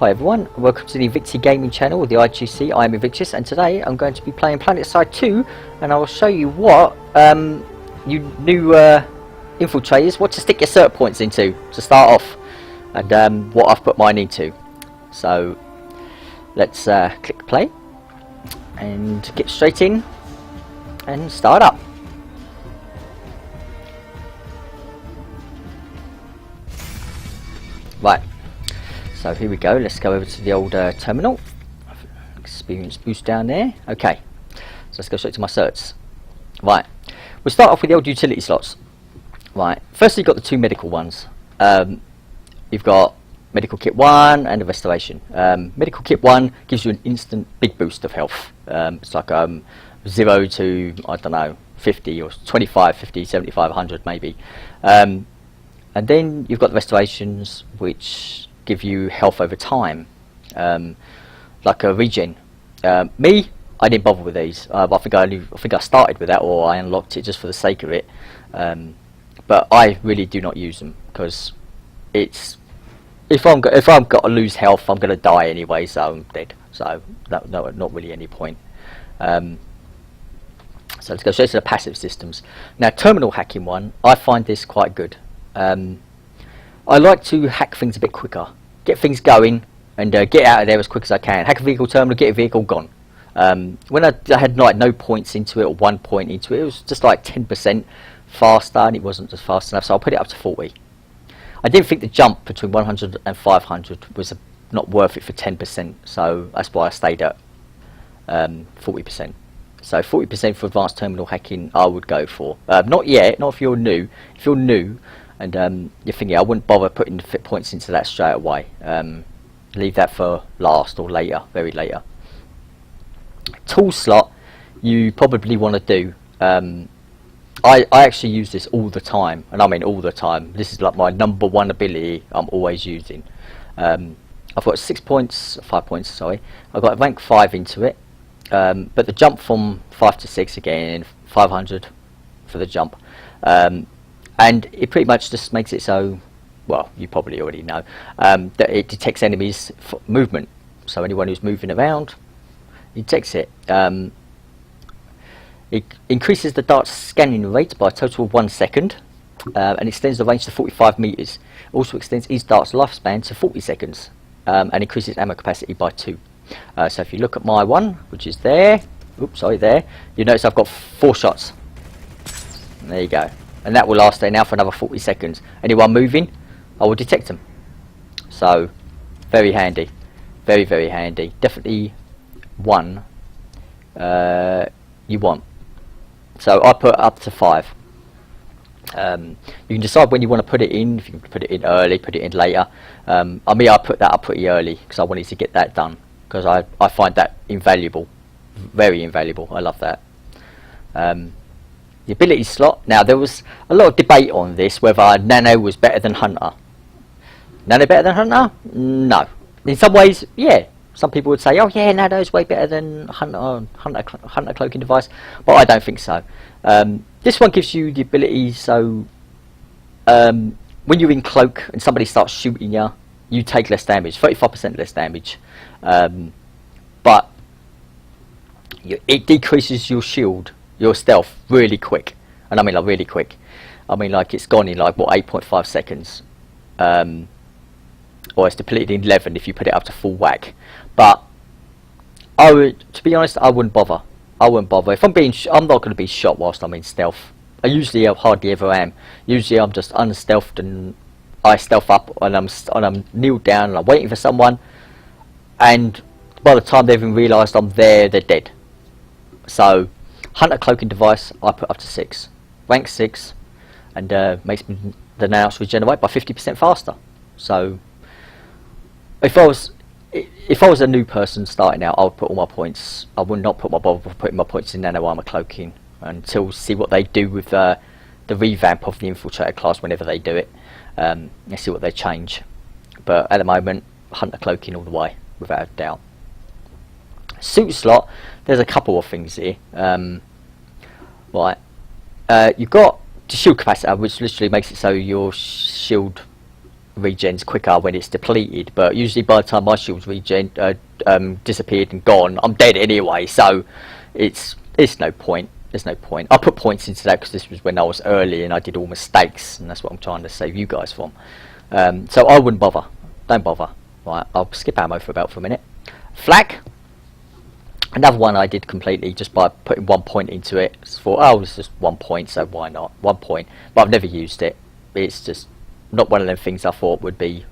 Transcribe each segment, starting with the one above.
Hi everyone, welcome to the Invicti Gaming channel with the IGC. I am Invictus, and today I'm going to be playing Planetside2, and I will show you what you new infiltrators, what to stick your cert points into to start off, and what I've put mine into. So let's click play and get straight in and start up. Right. So here we go, let's go over to the old terminal. Experience boost down there. Okay, so let's go straight to my certs. Right, we'll start off with the old utility slots. Right, firstly you've got the two medical ones. You've got medical kit 1 and a restoration. Medical kit 1 gives you an instant big boost of health. It's like 0 to, I don't know, 50 or 25, 50, 75, 100 maybe. And then you've got the restorations, which give you health over time, like a regen. Me, I didn't bother with these. I think I started with that, or I unlocked it just for the sake of it. But I really do not use them because it's if I'm got to lose health, I'm gonna die anyway, so I'm dead. So no, not really any point. So let's go straight to the passive systems. Now, terminal hacking one, I find this quite good. I like to hack things a bit quicker, get things going, and get out of there as quick as I can. Hack a vehicle terminal, get a vehicle gone. When I had like no points into it, or 1 point into it, it was just like 10% faster, and it wasn't just fast enough, so I'll put it up to 40. I didn't think the jump between 100 and 500 was not worth it for 10%, so that's why I stayed at 40%. So 40% for advanced terminal hacking, I would go for. Not yet, not if you're new. If you're new, and you're thinking, I wouldn't bother putting fit points into that straight away. Leave that for last or later, very later. Tool slot, you probably want to do. I actually use this all the time, and I mean all the time. This is like my #1 ability I'm always using. I've got 5 points, sorry. I've got rank 5 into it, but the jump from 5 to 6 again, 500 for the jump. And it pretty much just makes it so, well, you probably already know, that it detects enemies' movement. So anyone who's moving around, it detects it. It increases the dart's scanning rate by a total of 1 second, and extends the range to 45 meters. Also extends each dart's lifespan to 40 seconds, and increases ammo capacity by 2. So if you look at my one, which is there, oops, sorry, there, you notice I've got 4 shots. There you go. And that will last there now for another 40 seconds. Anyone moving, I will detect them. So, very handy. Very, very handy. Definitely one you want. So, I put up to 5. You can decide when you want to put it in. If you can put it in early, put it in later. I mean, I put that up pretty early because I wanted to get that done. Because I find that invaluable. Very invaluable. I love that. The ability slot. Now, there was a lot of debate on this, whether Nano was better than Hunter. Nano better than Hunter? No. In some ways, yeah. Some people would say, oh yeah, Nano's way better than Hunter cloaking device. But I don't think so. This one gives you the ability, so when you're in cloak and somebody starts shooting you, you take less damage, 35% less damage. But it decreases your shield, your stealth, really quick. And I mean like really quick. I mean like it's gone in like what, 8.5 seconds. Or it's depleted in 11 if you put it up to full whack. But I would, to be honest, I wouldn't bother. I wouldn't bother. If I'm not going to be shot whilst I'm in stealth. I usually hardly ever am. Usually I'm just unstealthed and I stealth up and I'm kneeled down and I'm waiting for someone. And by the time they've even realised I'm there, they're dead. So Hunter cloaking device, I put up to 6. Rank 6, and makes me the nanobots regenerate by 50% faster. So if I was a new person starting out, I would put all my points. I would not bother putting my points in nano armor cloaking until see what they do with the revamp of the infiltrator class whenever they do it. And see what they change. But at the moment, Hunter cloaking all the way, without a doubt. Suit slot, there's a couple of things here. Right, you've got the shield capacitor, which literally makes it so your shield regens quicker when it's depleted, but usually by the time my shields disappeared and gone, I'm dead anyway, so it's no point. There's no point. I put points into that because this was when I was early and I did all mistakes, and that's what I'm trying to save you guys from. So I wouldn't bother. Don't bother. Right, I'll skip ammo for a minute. Flag. Another one I did completely just by putting 1 point into it. Just thought, oh, it's just 1 point, so why not? 1 point. But I've never used it. It's just not one of them things I thought would be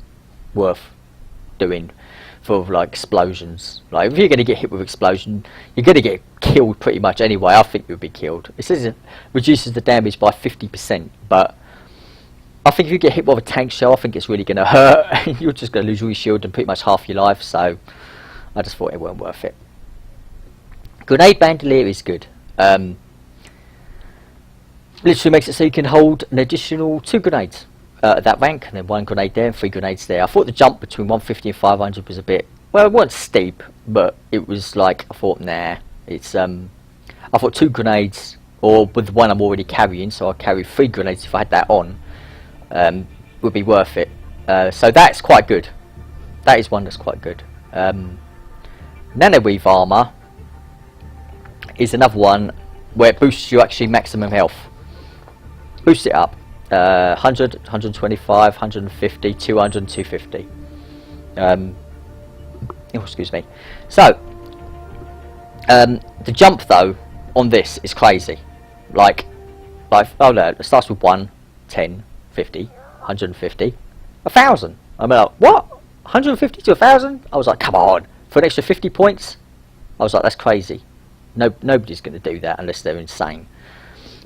worth doing for like explosions. Like if you're going to get hit with explosion, you're going to get killed pretty much anyway. I think you'll be killed. It says it reduces the damage by 50%, but I think if you get hit with a tank shell, I think it's really going to hurt. You're just going to lose all your shield and pretty much half your life, so I just thought it weren't worth it. Grenade bandolier is good. Literally makes it so you can hold an additional 2 grenades at that rank, and then 1 grenade there and 3 grenades there. I thought the jump between 150 and 500 was a bit, well, it wasn't steep, but it was like, I thought, nah, it's, I thought 2 grenades, or with the one I'm already carrying, so I'll carry 3 grenades if I had that on, would be worth it. So that's quite good. That is one that's quite good. Nanoweave armor is another one where it boosts you actually maximum health. Boost it up. 100, 125, 150, 200, 250. Oh, excuse me. So, the jump though on this is crazy. Like oh no, it starts with 1, 10, 50, 150, 1,000. I'm like, what? 150 to 1,000? I was like, come on, for an extra 50 points? I was like, that's crazy. No, nobody's going to do that unless they're insane.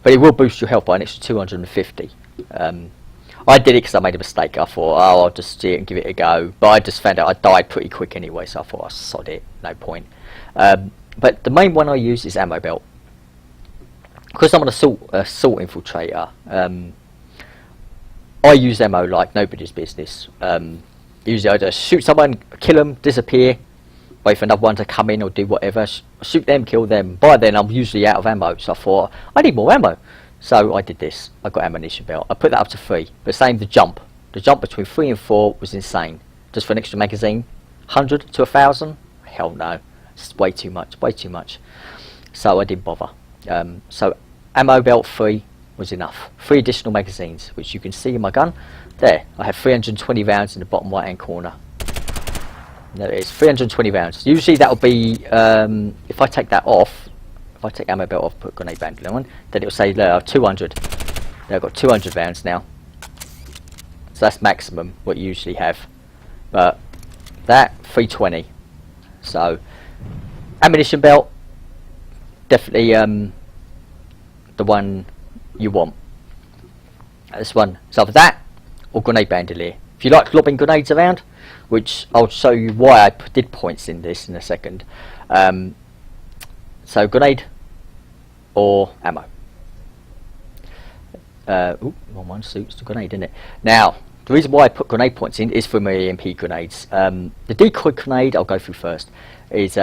But it will boost your health by an extra 250. I did it because I made a mistake. I thought, oh, I'll just see it and give it a go. But I just found out I died pretty quick anyway, so I thought, I'll sod it, no point. But the main one I use is ammo belt. Because I'm an assault infiltrator, I use ammo like nobody's business. Usually I just shoot someone, kill them, disappear, wait for another one to come in or do whatever, shoot them, kill them. By then I'm usually out of ammo, so I thought, I need more ammo. So I did this. I got ammunition belt. I put that up to 3. But same the jump. The jump between 3 and 4 was insane. Just for an extra magazine. 100 to 1,000? Hell no. It's way too much. Way too much. So I didn't bother. So ammo belt 3 was enough. 3 additional magazines, which you can see in my gun. There. I have 320 rounds in the bottom right hand corner. There it is. 320 rounds. Usually that will be, if I take that off, if I take ammo belt off, put grenade bandolier on, then it will say 200. There, I've got 200 rounds now. So that's maximum, what you usually have. But that, 320. So, ammunition belt, definitely the one you want. This one, it's either that or grenade bandolier. If you like lobbing grenades around, which I'll show you why I did points in this in a second. So grenade or ammo. Wrong one, suits the grenade, isn't it? Now, the reason why I put grenade points in is for my EMP grenades. The decoy grenade, I'll go through first, is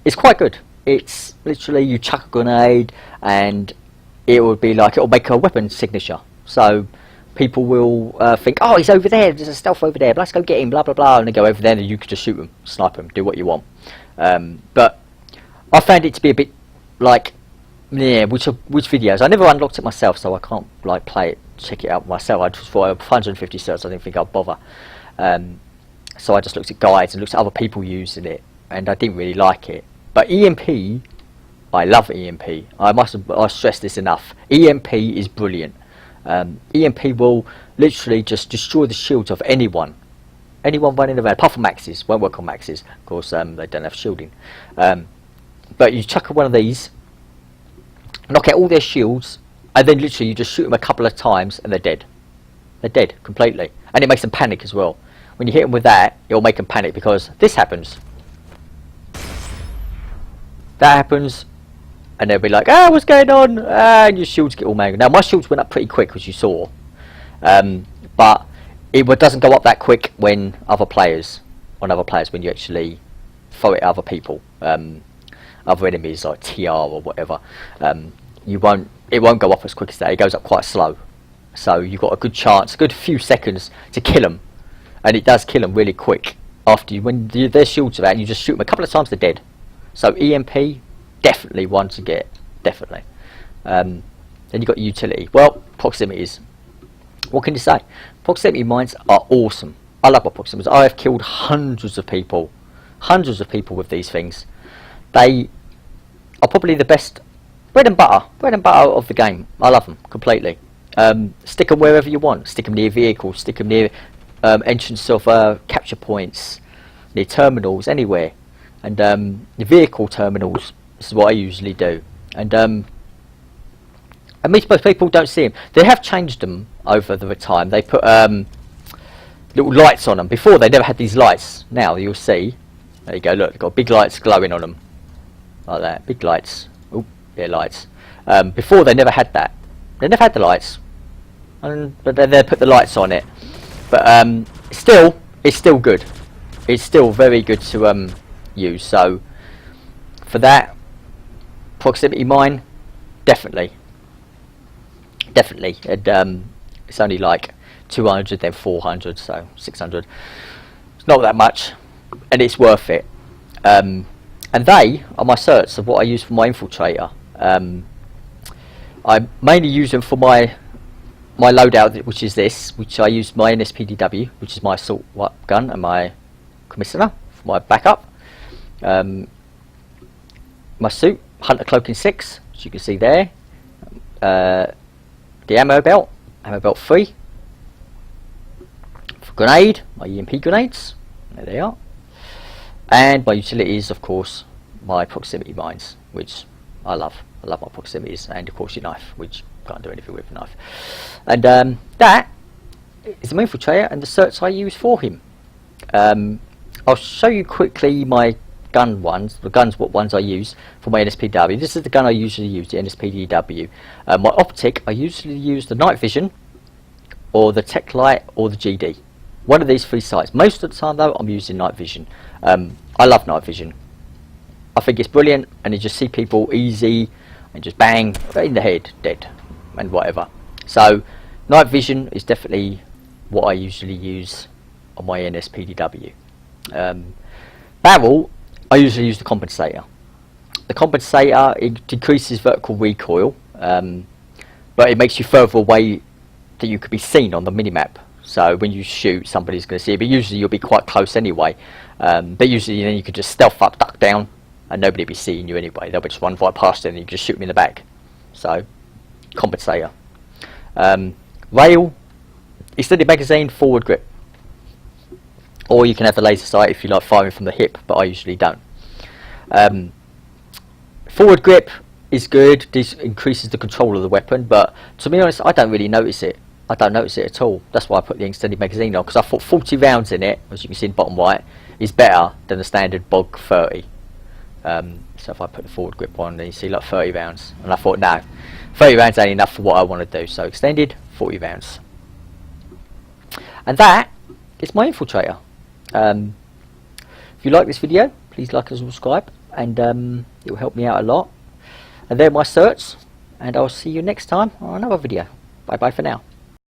it's quite good. It's literally you chuck a grenade and it will be like, it'll make a weapon signature. So people will think, oh, he's over there, there's a stealth over there, let's go get him, blah blah blah, and they go over there and you can just shoot him, snipe him, do what you want. But I found it to be a bit like, yeah, which videos, I never unlocked it myself, so I can't like play it, check it out myself. I just thought 150 certs, I didn't think I'd bother. So I just looked at guides and looked at other people using it, and I didn't really like it. But EMP, I love EMP. I stress this enough. EMP is brilliant. EMP will literally just destroy the shields of anyone running around, apart from maxes. Won't work on maxes, of course. They don't have shielding. But you chuck one of these, knock out all their shields, and then literally you just shoot them a couple of times and they're dead. They're dead completely, and it makes them panic as well. When you hit them with that, it'll make them panic because this happens, that happens, and they'll be like, ah, what's going on? And your shields get all mangled. Now my shields went up pretty quick, as you saw, but it doesn't go up that quick when other players, when you actually throw it at other people, other enemies like TR or whatever. It won't go up as quick as that. It goes up quite slow. So you've got a good chance, a good few seconds to kill them and it does kill them really quick. After when their shields are out, you just shoot them a couple of times, they're dead. So EMP, definitely one to get, definitely. Then you've got utility. Well, proximities. What can you say? Proximity mines are awesome. I love my proximities. I have killed hundreds of people with these things. They are probably the best bread and butter of the game. I love them completely. Stick them wherever you want. Stick them near vehicles. Stick them near entrance of capture points, near terminals, anywhere. And the vehicle terminals. This is what I usually do. And most people don't see them. They have changed them over the time. They put little lights on them. Before they never had these lights. Now you'll see. There you go. Look, they've got big lights glowing on them, like that. Big lights. Oh, yeah, lights. Before they never had that. They never had the lights. But then they put the lights on it. But still, it's still good. It's still very good to use. So for that, proximity mine, definitely. And it's only like 200, then 400, so 600. It's not that much, and it's worth it. And they are my certs of what I use for my infiltrator. I mainly use them for my loadout, which is this, which I use my NSPDW, which is my assault gun, and my commissioner for my backup. My suit, Hunter Cloaking 6, as you can see there. The ammo belt 3. For grenade, my EMP grenades, there they are. And my utilities, of course, my proximity mines, which I love. I love my proximities, and of course your knife, which can't do anything with a knife. And that is the infiltrator and the certs I use for him. I'll show you quickly my gun ones, what ones I use for my NSPW. This is the gun I usually use, the NSPDW. My optic, I usually use the night vision, or the tech light, or the GD. One of these 3 sights. Most of the time though, I'm using night vision. I love night vision. I think it's brilliant, and you just see people easy, and just bang, right in the head, dead, and whatever. So, night vision is definitely what I usually use on my NSPDW. Barrel, I usually use the compensator. The compensator, it decreases vertical recoil, but it makes you further away that you could be seen on the minimap. So when you shoot, somebody's going to see it, but usually you'll be quite close anyway. But usually then you could just stealth up, duck down, and nobody will be seeing you anyway. They'll just run right past it and you can just shoot them in the back. So, compensator. Rail, extended magazine, forward grip. Or you can have the laser sight if you like firing from the hip, but I usually don't. Forward grip is good. This increases the control of the weapon, but to be honest, I don't really notice it. I don't notice it at all. That's why I put the extended magazine on, because I thought 40 rounds in it, as you can see in the bottom right, is better than the standard bog 30. So if I put the forward grip on, then you see like 30 rounds, and I thought no, 30 rounds ain't enough for what I want to do, so extended 40 rounds. And that is my infiltrator. If you like this video, please like and subscribe, and it will help me out a lot. And they're my certs, and I'll see you next time on another video. Bye bye for now.